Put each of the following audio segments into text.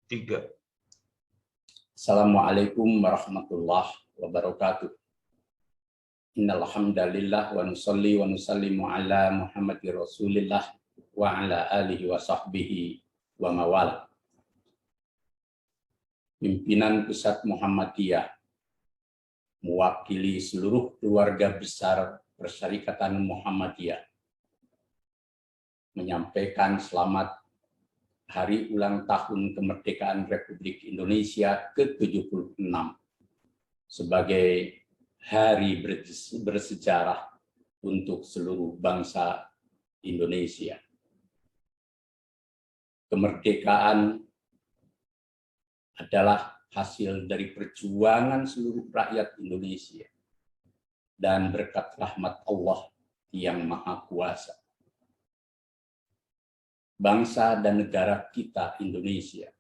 Tiga. Assalamualaikum warahmatullahi wabarakatuh. Innal hamdalillah wa nusalli wa nusallimu ala Muhammadir Rasulillah wa ala alihi wa sahbihi wa mawala. Pimpinan Pusat Muhammadiyah mewakili seluruh keluarga besar Persyarikatan Muhammadiyah menyampaikan selamat Hari Ulang Tahun Kemerdekaan Republik Indonesia ke-76 sebagai hari bersejarah untuk seluruh bangsa Indonesia. Kemerdekaan adalah hasil dari perjuangan seluruh rakyat Indonesia dan berkat rahmat Allah yang Maha Kuasa. Bangsa dan negara kita Indonesia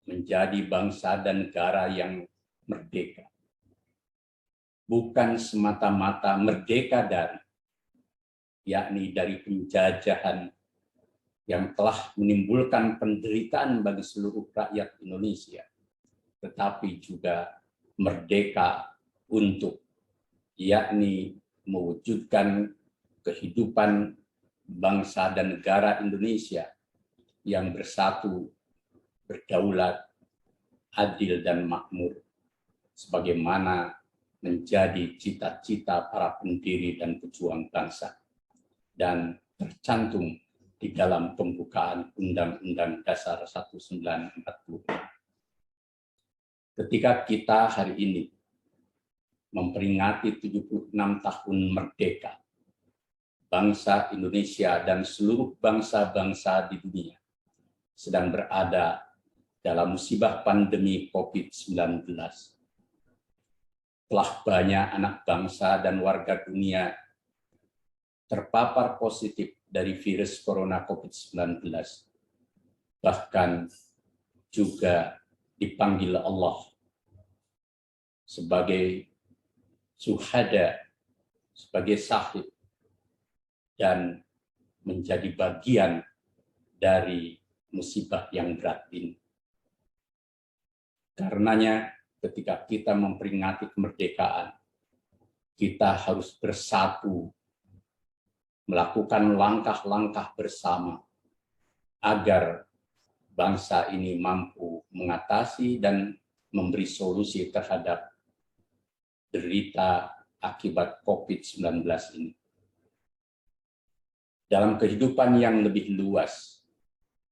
menjadi bangsa dan negara yang merdeka. Bukan semata-mata merdeka dari, yakni dari penjajahan yang telah menimbulkan penderitaan bagi seluruh rakyat Indonesia, tetapi juga merdeka untuk, yakni mewujudkan kehidupan bangsa dan negara Indonesia yang bersatu, berdaulat, adil dan makmur, sebagaimana menjadi cita-cita para pendiri dan pejuang bangsa, dan tercantum di dalam pembukaan Undang-Undang Dasar 1945. Ketika kita hari ini memperingati 76 tahun merdeka, bangsa Indonesia dan seluruh bangsa-bangsa di dunia sedang berada dalam musibah pandemi COVID-19. Telah banyak anak bangsa dan warga dunia terpapar positif dari virus corona COVID-19. Bahkan juga dipanggil Allah sebagai syuhada, sebagai syahid, dan menjadi bagian dari musibah yang berat ini. Karenanya, ketika kita memperingati kemerdekaan, kita harus bersatu, melakukan langkah-langkah bersama agar bangsa ini mampu mengatasi dan memberi solusi terhadap derita akibat COVID-19 ini. Dalam kehidupan yang lebih luas,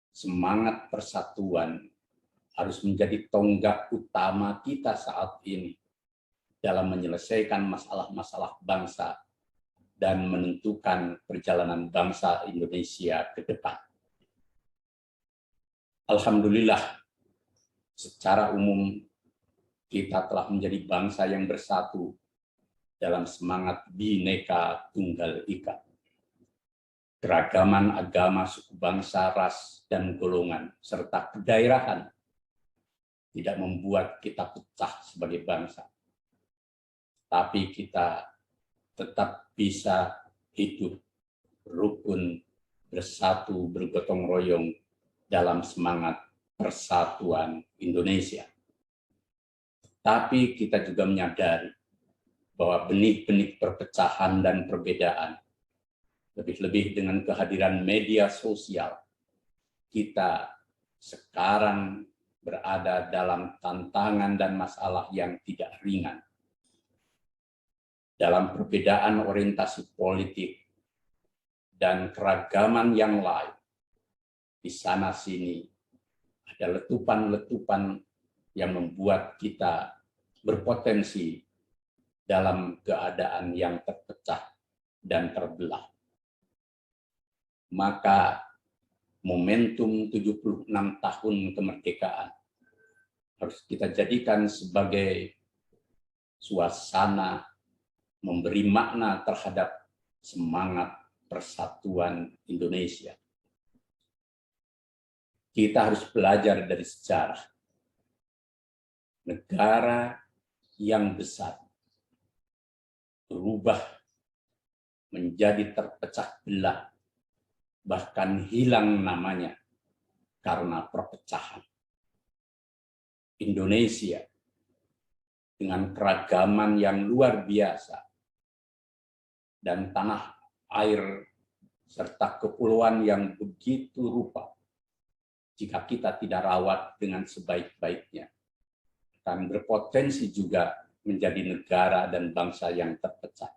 semangat persatuan harus menjadi tonggak utama kita saat ini dalam menyelesaikan masalah-masalah bangsa dan menentukan perjalanan bangsa Indonesia ke depan. Alhamdulillah, secara umum kita telah menjadi bangsa yang bersatu dalam semangat Bhinneka Tunggal Ika. Keragaman agama, suku bangsa, ras, dan golongan, serta kedaerahan tidak membuat kita pecah sebagai bangsa. Tapi kita tetap bisa hidup rukun, bersatu, bergotong royong dalam semangat persatuan Indonesia. Tapi kita juga menyadari bahwa benih-benih perpecahan dan perbedaan, lebih-lebih dengan kehadiran media sosial, kita sekarang berada dalam tantangan dan masalah yang tidak ringan. Dalam perbedaan orientasi politik dan keragaman yang lain, di sana-sini ada letupan-letupan yang membuat kita berpotensi dalam keadaan yang terpecah dan terbelah. Maka momentum 76 tahun kemerdekaan harus kita jadikan sebagai suasana memberi makna terhadap semangat persatuan Indonesia. Kita harus belajar dari sejarah. Negara yang besar berubah menjadi terpecah belah, bahkan hilang namanya karena perpecahan. Indonesia dengan keragaman yang luar biasa dan tanah air serta kepulauan yang begitu rupa, jika kita tidak rawat dengan sebaik-baiknya, akan berpotensi juga menjadi negara dan bangsa yang terpecah.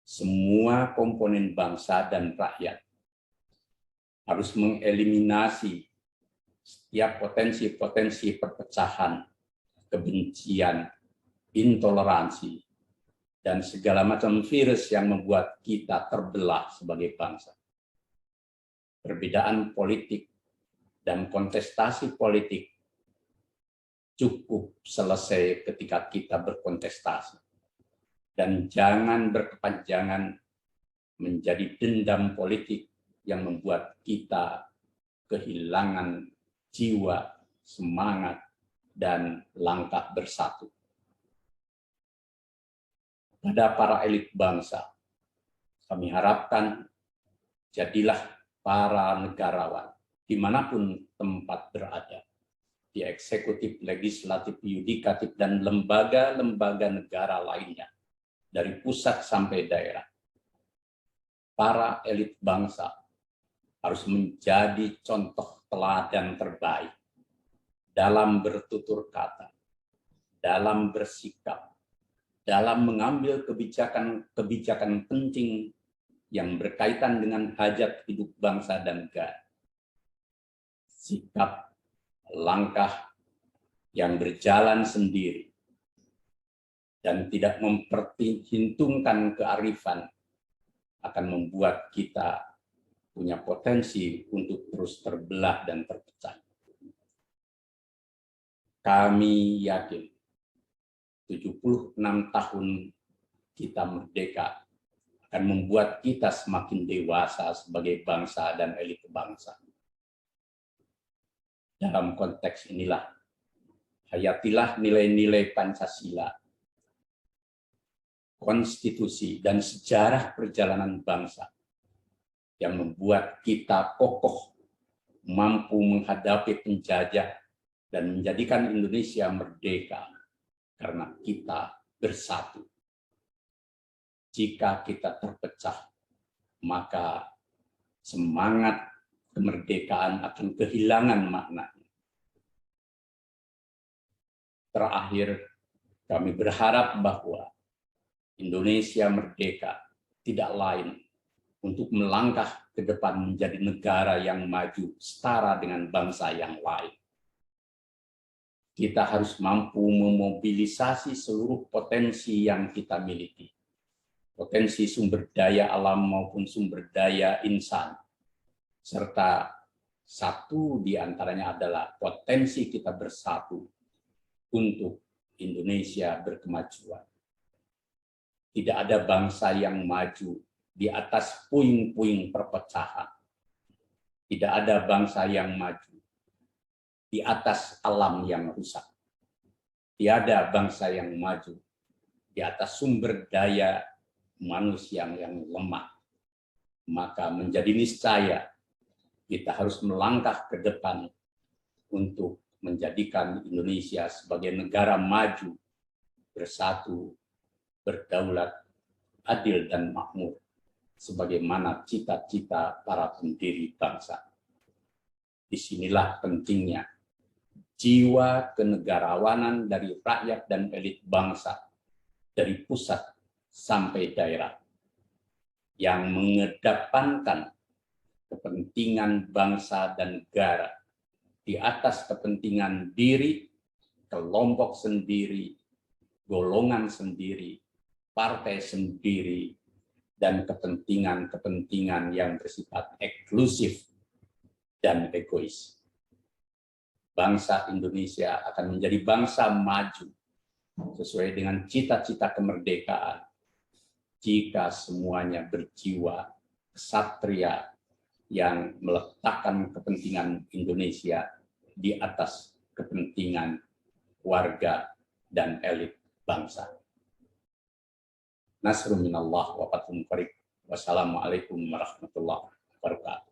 Semua komponen bangsa dan rakyat harus mengeliminasi setiap potensi-potensi perpecahan, kebencian, intoleransi, dan segala macam virus yang membuat kita terbelah sebagai bangsa. Perbedaan politik dan kontestasi politik cukup selesai ketika kita berkontestasi. Dan jangan berkepanjangan menjadi dendam politik yang membuat kita kehilangan jiwa, semangat, dan langkah bersatu. Pada para elit bangsa, kami harapkan jadilah para negarawan dimanapun tempat berada, di eksekutif, legislatif, yudikatif, dan lembaga-lembaga negara lainnya, dari pusat sampai daerah. Para elit bangsa harus menjadi contoh teladan terbaik dalam bertutur kata, dalam bersikap, dalam mengambil kebijakan penting yang berkaitan dengan hajat hidup bangsa dan negara. Sikap, langkah yang berjalan sendiri dan tidak memperhitungkan kearifan akan membuat kita punya potensi untuk terus terbelah dan terpecah. Kami yakin 76 tahun kita merdeka akan membuat kita semakin dewasa sebagai bangsa dan elit bangsa. Dalam konteks inilah, hayatilah nilai-nilai Pancasila, konstitusi, dan sejarah perjalanan bangsa yang membuat kita kokoh, mampu menghadapi penjajah, dan menjadikan Indonesia merdeka karena kita bersatu. Jika kita terpecah, maka semangat kemerdekaan akan kehilangan maknanya. Terakhir, kami berharap bahwa Indonesia merdeka tidak lain untuk melangkah ke depan menjadi negara yang maju setara dengan bangsa yang lain. Kita harus mampu memobilisasi seluruh potensi yang kita miliki. Potensi sumber daya alam maupun sumber daya insan. Serta satu di antaranya adalah potensi kita bersatu untuk Indonesia berkemajuan. Tidak ada bangsa yang maju di atas puing-puing perpecahan. Tidak ada bangsa yang maju di atas alam yang rusak. Tiada bangsa yang maju di atas sumber daya manusia yang lemah. Maka menjadi niscaya kita harus melangkah ke depan untuk menjadikan Indonesia sebagai negara maju, bersatu, berdaulat, adil, dan makmur, sebagaimana cita-cita para pendiri bangsa. Disinilah pentingnya jiwa kenegarawanan dari rakyat dan elit bangsa, dari pusat sampai daerah, yang mengedepankan kepentingan bangsa dan negara di atas kepentingan diri, kelompok sendiri, golongan sendiri, partai sendiri, dan kepentingan-kepentingan yang bersifat eksklusif dan egois. Bangsa Indonesia akan menjadi bangsa maju sesuai dengan cita-cita kemerdekaan jika semuanya berjiwa ksatria yang meletakkan kepentingan Indonesia di atas kepentingan warga dan elit bangsa. Nasrun minallah wa fathun qarib. Wassalamualaikum warahmatullahi wabarakatuh.